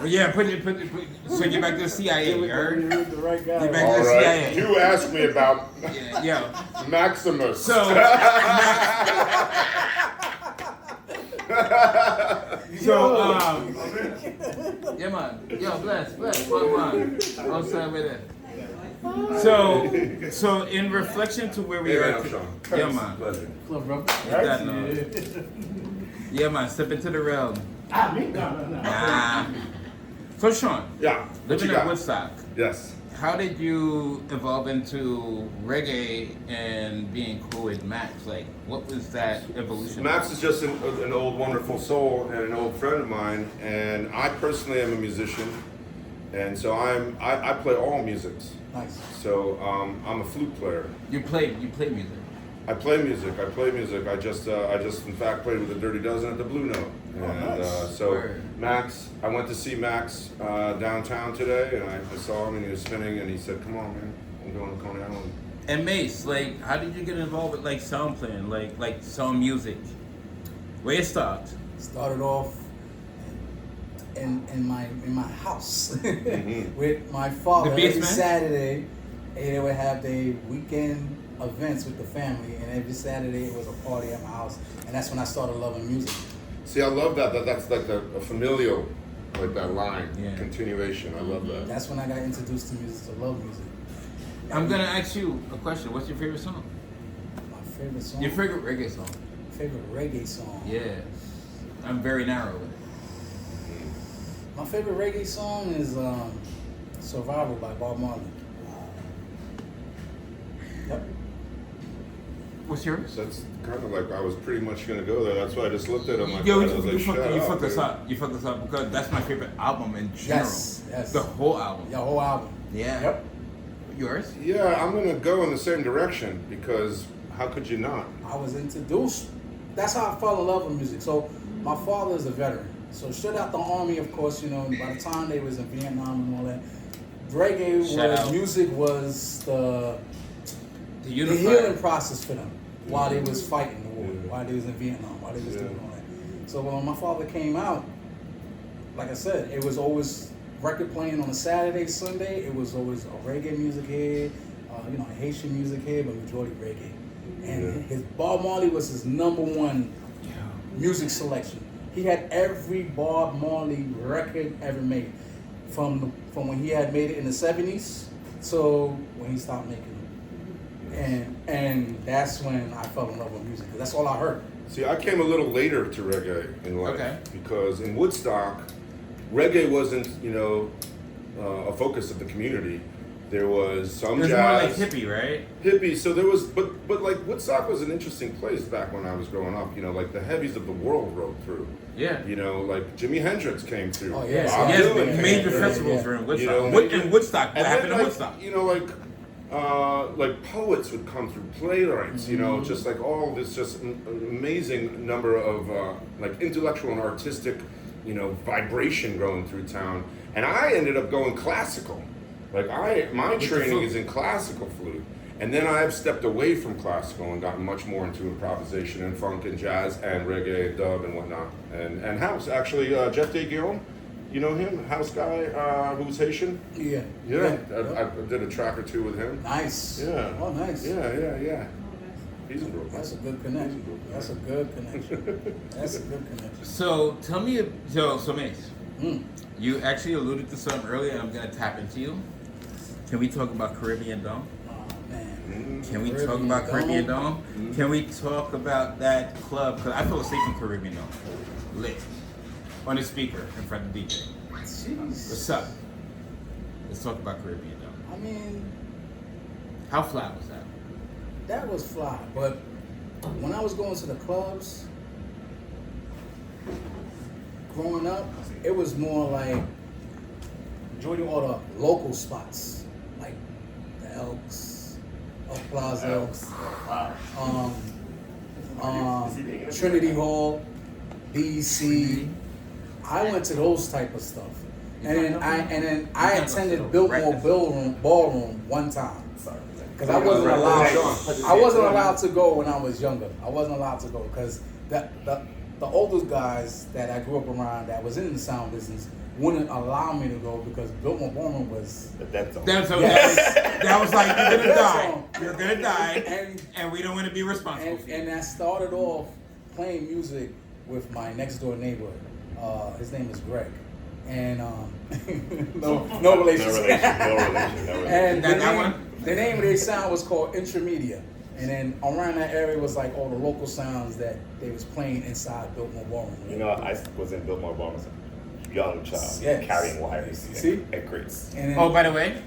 Yeah, so get back to the CIA, you heard? You're the right guy. Get back All to the right. CIA. You asked me about Yeah. Maximus. So, yeah, man. Yo, bless, one man. Outside with it. So in reflection to where we are, yeah, man. Pleasure. Club brother. That, no. Yeah, man. Step into the realm. Me? No. Nah. So, Sean, Yeah. What living you in got? Woodstock, Yes. how did you evolve into reggae and being cool with Max? Like, what was that evolution? Max is just an old wonderful soul and an old friend of mine, and I personally am a musician, and so I play all musics. Nice. So I'm a flute player. You play music. I play music. I just in fact played with the Dirty Dozen at the Blue Note. And nice. so Word. Max, I went to see Max downtown today, and I saw him and he was spinning, and he said, "Come on, man, I'm going to Coney Island." And Mace, like, how did you get involved with like sound playing, like sound music? Where it start? Started off in my house with my father. The Every basement? Saturday, they would have their weekend events with the family, and every Saturday it was a party at my house, and that's when I started loving music. See, I love that's like a familial, like that line, Yeah. continuation. I love that. That's when I got introduced to music, to love music. I'm gonna ask you a question. What's your favorite song? My favorite song. Your favorite reggae song? favorite reggae song. Yeah. I'm very narrow with it. My favorite reggae song is "Survival" by Bob Marley. Yep. What's yours? That's kind of like I was pretty much gonna go there. That's why I just looked at him like Yo, that. I was you like, shut fucked up, this dude. up. You fucked this up because that's my favorite album in general. Yes. The whole album. The whole album. Yeah. Yep. Yours? Yeah, I'm gonna go in the same direction because how could you not? I was introduced. That's how I fell in love with music. So my father is a veteran. So straight out the army, of course, you know, by the time they was in Vietnam and all that, reggae music was the healing process for them while they was fighting the war, while they was in Vietnam, while they was doing all that. So when my father came out, like I said, it was always record playing on a Saturday, Sunday. It was always a reggae music here, Haitian music here, but majority reggae. And his Bob Marley was his number one music selection. He had every Bob Marley record ever made, from when he had made it in the 70s to when he stopped making them. And that's when I fell in love with music, 'cause that's all I heard. See, I came a little later to reggae in life because in Woodstock, reggae wasn't, a focus of the community. There was some It was jazz. more like hippie, right? Hippie. So there was, but like Woodstock was an interesting place back when I was growing up. Like the heavies of the world rode through. Yeah. Like Jimi Hendrix came through. Oh, yes. Bob Yes, Dylan came major through. festivals were in Woodstock. major- In Woodstock. What And happened then, in Woodstock? like poets would come through, playwrights, just like all this just an amazing number of like intellectual and artistic, vibration going through town. And I ended up going classical. Like my training is in classical flute. And then I've stepped away from classical and gotten much more into improvisation and funk and jazz and reggae and dub and whatnot. And house, actually, Jeff DeGuillaume, you know him, house guy who's Haitian? Yeah. I did a track or two with him. Nice. Yeah. Oh, nice. Yeah. He's in Brooklyn. That's a good connection. That's a good connection. So tell me, so Mace, Mm. you actually alluded to something earlier, and I'm gonna tap into you. Can we talk about Caribbean Dome? Oh, man. Can we talk about Caribbean Dome? Can we talk about that club? Because I fell asleep in Caribbean Dome, lit, on the speaker in front of the DJ. Jeez. What's up? Let's talk about Caribbean Dome. I mean, How flat was that? that was fly. But when I was going to the clubs, growing up, it was more like joining all the local spots, like the Elks, Elk Plaza, Trinity Hall, BC. I went to those type of stuff, and then I attended Biltmore Ballroom one time because I wasn't allowed. I wasn't allowed to go when I was younger. I wasn't allowed to go because the older guys that I grew up around that was in the sound business, wouldn't allow me to go because Biltmore Ballroom was. That's all. That's okay. Yes. That was like, you're gonna That's die. all. You're gonna die, And- and we don't want to be responsible for you. And I started off playing music with my next door neighbor. His name is Greg, and no relationship. No relation. And That one? the name of their sound was called Intramedia. And then around that area was like all the local sounds that they was playing inside Biltmore Ballroom. You know, I was in Biltmore Ballroom as a young child, Yes. carrying wires See? and crates. And then, Oh, by the way,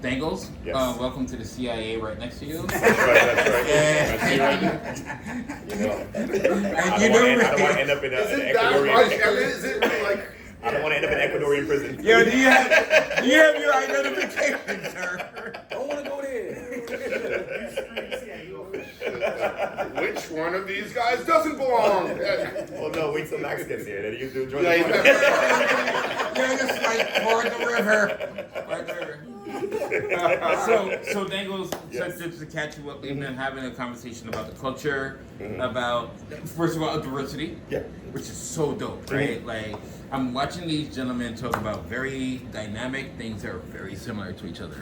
Dangles, Yes. welcome to the CIA right next to you. That's right. Yeah. I see right now. You know, And you I don't want to end up in Is an it that much? I mean, Ecuadorian. is it really like? I don't want to end up in Ecuadorian prison. Yo, do you have your identification, sir? don't want to go there. Which one of these guys doesn't belong? Well, no, wait till Max gets here. Then you do join Yeah, the you party. Yeah, just like toward the river. Toward the river. So Dangles, Yes. just to catch you up, we've been having a conversation about the culture, about first of all diversity, Yeah. which is so dope, right? Like I'm watching these gentlemen talk about very dynamic things that are very similar to each other,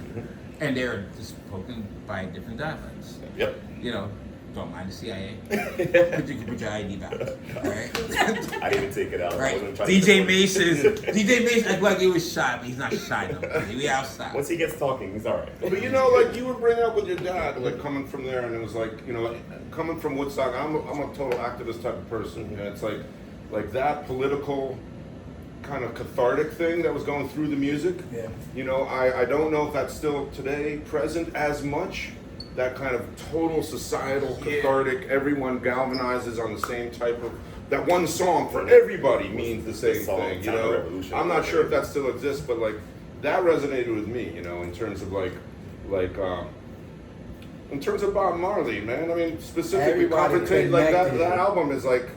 and they're just spoken by different dialects. Yep. You know, don't mind the CIA. Put your ID back, right? I didn't even take it out. I Right. wasn't trying to DJ support it. Mason act like he was shy, but he's not shy no more. We outside. Once he gets talking, he's all right. But you know, like you were bringing up with your dad, like coming from there, and it was like, you know, coming from Woodstock. I'm a total activist type of person, and it's like that political kind of cathartic thing that was going through the music. Yeah. You know, I don't know if that's still today present as much. That kind of total societal cathartic, everyone galvanizes on the same type of, that one song for everybody means the same song, thing, you Sound of know? Revolution. I'm not sure if that still exists, but like, that resonated with me, you know, in terms of in terms of Bob Marley, man. I mean, specifically, Everybody Confrontate, like connected. that album is like,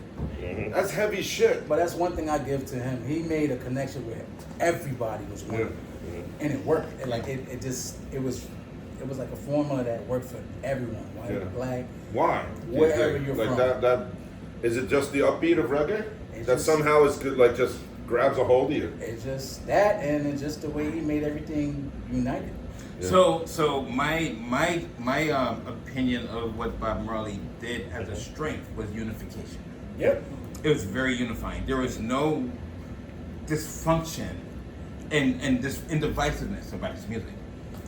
Mhm. that's heavy shit. But that's one thing I give to him. He made a connection with everybody was one, Yeah. and it worked. It was like a formula that worked for everyone, white, Yeah. black. Why? do you Wherever think? you're like from. that is it just the upbeat of reggae? It That just- somehow is good, like just grabs a hold of you. It's just that, and it's just the way he made everything united. Yeah. So my opinion of what Bob Marley did as a strength was unification. Yep. It was very unifying. There was no dysfunction and divisiveness about his music.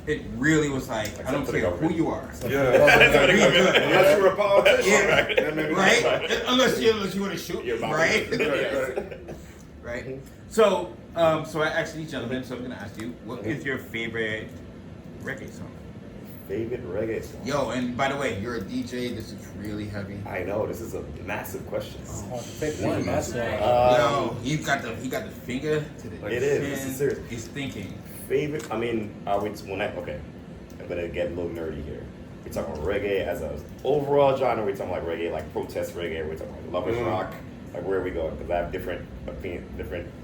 It really was like, I don't for the care who government. you are. Yeah. Be good. Unless you're a politician. Yeah. Then maybe Right? Unless you want to shoot, You're Bob right? Marley. Right. Right. So I asked these gentlemen. So I'm gonna ask you, what is your favorite reggae song? Favorite reggae song? Yo, and by the way, you're a DJ. This is really heavy. I know this is a massive question. Hard to pick one. That's why. Yo, he got the finger to the It is. This is serious. He's thinking. Favorite? I mean, okay. I'm gonna get a little nerdy here. We're talking about reggae as a overall genre. We're talking like reggae, like protest reggae. We're talking like lovers rock. Like where are we going? Because I have different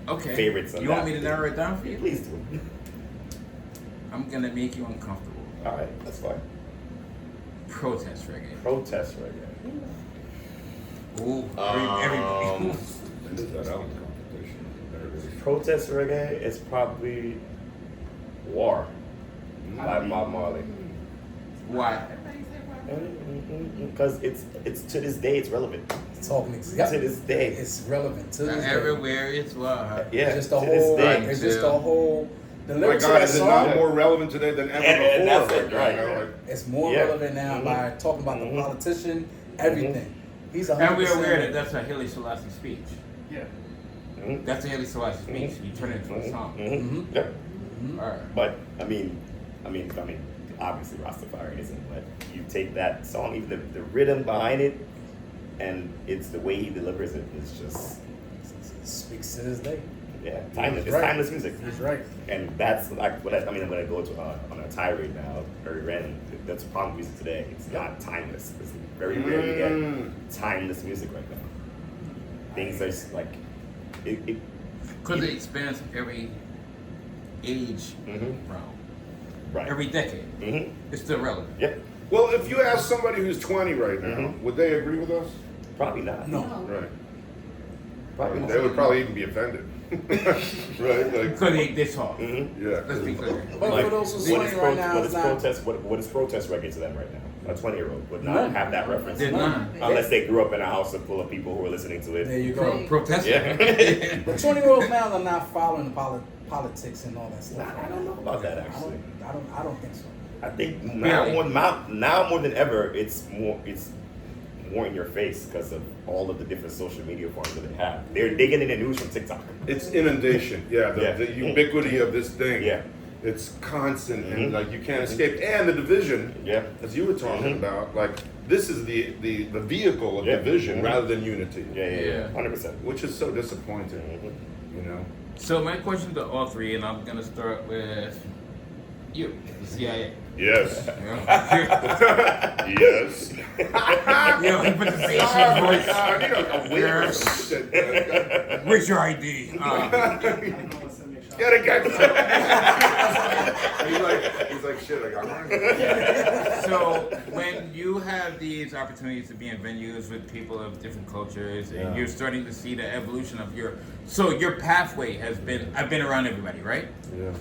Okay. favorites. on You want that. me to narrow it down for you? Please do. I'm gonna make you uncomfortable. All right, that's fine. Protest reggae. Protest reggae. Ooh, Um, When is that album competition? There it is. Protest reggae is probably War by Bob Marley. why? Because it's to this day it's relevant. Talking exactly. To this day. It's relevant to this day. Everywhere it's wild. Yeah. It's just the to this whole. day. It's just the whole. The My lyrics of God, that is it not song. more relevant today than ever And before? that's it, right. You know, like, It's more Yeah. relevant now by talking about the politician, everything. He's 100%. And we're aware that that's a Haile Selassie speech. Mhm. That's a Haile Selassie speech. You turn it into a song. Mhm. Yeah. All right. But I mean, obviously Rastafarianism. But you take that song, even the rhythm behind it, and it's the way he delivers it is just Speaks to this day. timeless. He's It's right. timeless music. He's right. And that's like what I'm gonna go to on a tirade now, very random. That's the problem with music today. It's not timeless. It's very rare to get timeless music right now. Things are just like it. Because it spans every age Mhm. round. Right. Every decade. Mhm. It's still relevant. Yeah. well, if you ask somebody who's 20 right now, Mhm. would they agree with us? Probably not. No. Right. Probably not. They would probably even be offended. Right? Like, Because they this hard. yeah. Let's be clear. But Like, for those who what is swing right now, what it's is not. protest? What is protest reggae to them right now? A 20-year-old would not None. have that reference. There's none. Unless they grew up in a house full of people who were listening to There it. you go. Protesting. Yeah. But 20-year-olds now are not following the politics and all that stuff. I don't know about that I actually. don't think so. I think Really? now more than ever, it's more in your face because of all of the different social media forms that they have. They're getting the news from TikTok. It's inundation. Yeah, Yeah. the ubiquity of this thing. Yeah. It's constant and like you can't escape. And the division, Yeah. as you were talking about, like this is the vehicle of Yeah. division rather than unity. Yeah. 100%. Which is so disappointing. You know? So my question to all three, and I'm gonna start with you, the CIA. Yes. Yeah. Yes. You know, he put the Asian Oh my voice. God, you know, a waiver or Yes. some shit. Where's your ID? Get it, get it. He's like, shit, I got mine. So when you have these opportunities to be in venues with people of different cultures, and you're starting to see the evolution of your pathway has been. I've been around everybody, right? Yeah.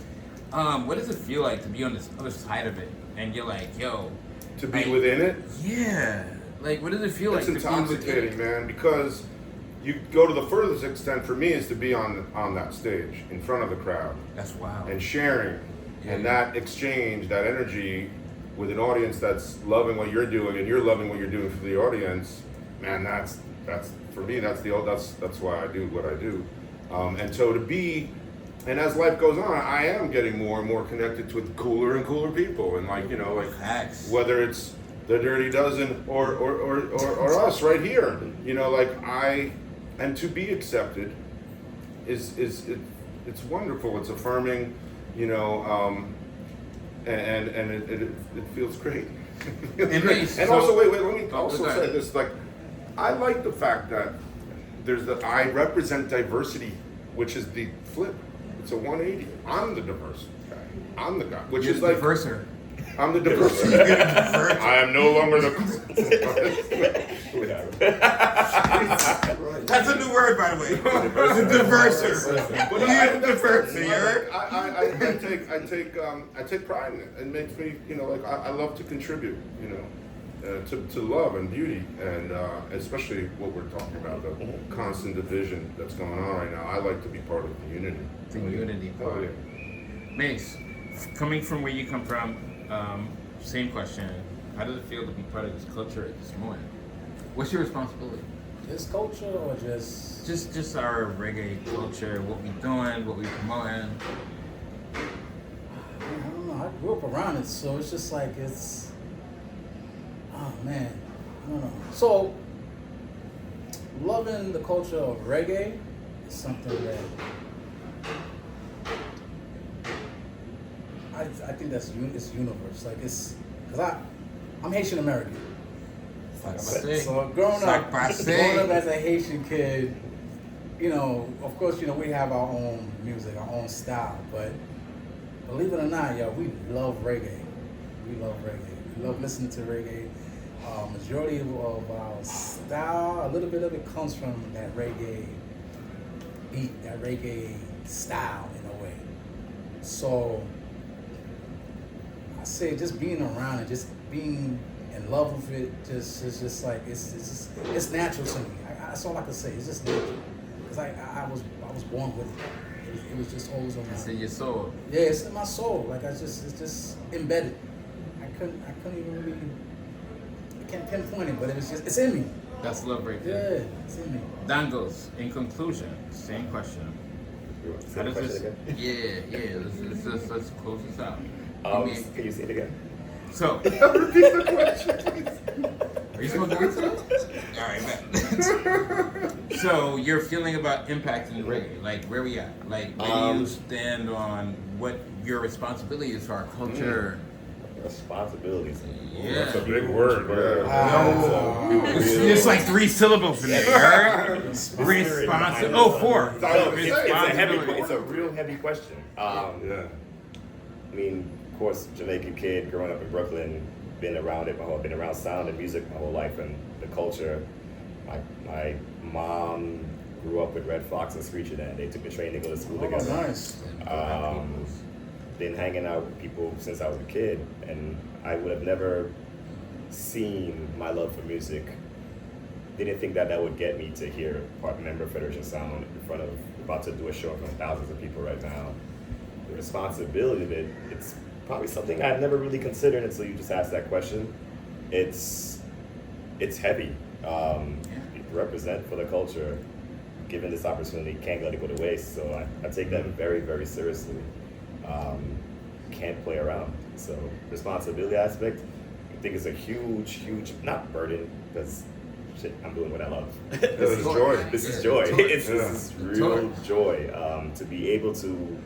What does it feel like to be on this other side of it, and you're like, yo, To be like, within it. yeah, like what does it feel It's like to be within intoxicating, it? man, because you go to the furthest extent for me is to be on that stage in front of the crowd That's wild. and sharing and that exchange, that energy with an audience that's loving what you're doing and you're loving what you're doing for the audience. Man, that's for me. That's why I do what I do. And so to be, and as life goes on, I am getting more and more connected with cooler and cooler people, and like Facts. whether it's the Dirty Dozen or us right here, and to be accepted it's wonderful. It's affirming, and it feels great. And Great. nice. And So- also, wait, let me Oh, also go say ahead. this. Like, I like the fact that I represent diversity, which is the flip. It's a 180. I'm the diverse guy. I'm the guy, which You're is the like diverser. I'm the diverse. I am no longer the. That's a new word, by the way. The diverser. But You're the diverser. You heard? I take pride in it. It makes me, I love to contribute, to love and beauty, and especially what we're talking about, the constant division that's going on right now. I like to be part of the unity. The unity Oh, part. yeah. Mace, coming from where you come from, same question. How does it feel to be part of this culture at this moment? What's your responsibility? Just culture or just Just our reggae culture, what we doing, what we promoting. I don't know. I grew up around it, so it's just like it's. Oh man, I don't know. So loving the culture of reggae is something that I think it's universe. Like it's because I'm Haitian American. So growing up as a Haitian kid, of course, we have our own music, our own style, but believe it or not, we love reggae. We love reggae. We love listening to reggae. Majority of our style, a little bit of it comes from that reggae beat, that reggae style in a way. So I say just being around it, just being in love with it, it's just like it's natural to me. That's all I can say. It's just natural because I was born with it. It was just always around. It's in your soul. Yeah, it's in my soul. Like it's just embedded. I couldn't even really. I can't pinpoint it, but it's in me. That's love right Yeah, there. it's in me. Dangles, in conclusion, same question. How does this? Yeah. Let's close this out. Can you say it again? So, Repeat the question, please. are you supposed to answer? All right, bet. So, your feeling about impacting reggae, like where we at? Like, where do you stand on what your responsibility is for our culture? Responsibilities. Yeah. That's a big word, man. It's like 3 syllables in there, right? Responsibility. Oh, 4. It's a real heavy question. Yeah. I mean, of course, Jamaican kid growing up in Brooklyn, been around it. Been around sound and music my whole life, and the culture. My mom grew up with Red Fox and Screeching Ant. They took the train to go to school Oh, together. nice. Been hanging out with people since I was a kid, and I would have never seen my love for music. Didn't think that would get me to hear part member of Federation Sound in front of, about to do a show in front of thousands of people right now. The responsibility of it, it's probably something I've never really considered until you just asked that question. It's heavy. Represent for the culture. Given this opportunity, can't let it go to waste. So I take that very, very seriously. Can't play around. So responsibility aspect, I think it's a huge, not burden, because shit, I'm doing what I love. This is joy. This is joy. This is real joy. To be able to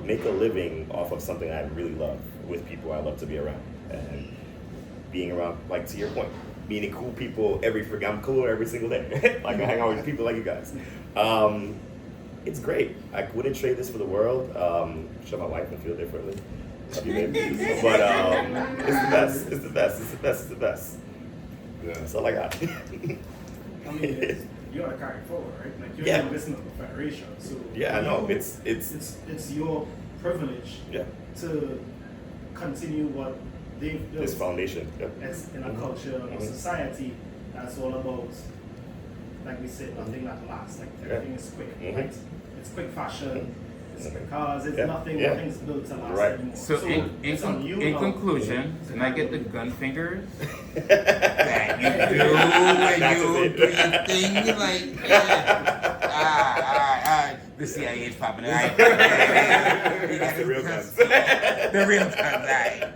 make a living off of something I really love with people I love to be around, and being around, like to your point, meeting cool people I'm cool every single day. Like I hang out with people like you guys. It's great. I wouldn't trade this for the world. Show my wife and feel differently. But it's the best. Yeah. That's all I got. I mean, you are carrying forward, right? Like you're Yeah. the listener of the Federation, so Yeah, I know. It's it's your privilege yeah. to continue what they've built This foundation. Yep. as in a culture, a society that's all about, like we said, nothing that lasts. Like everything is quick, right? It's quick fashion. It's quick cars. It's Yeah. nothing's built to last Right. anymore. So it's on you in now conclusion, to can I get the handle it. gun fingers that you do when you do your thing? You're like, the CIA is popping. All right. That's the real guns. The real guns. All right.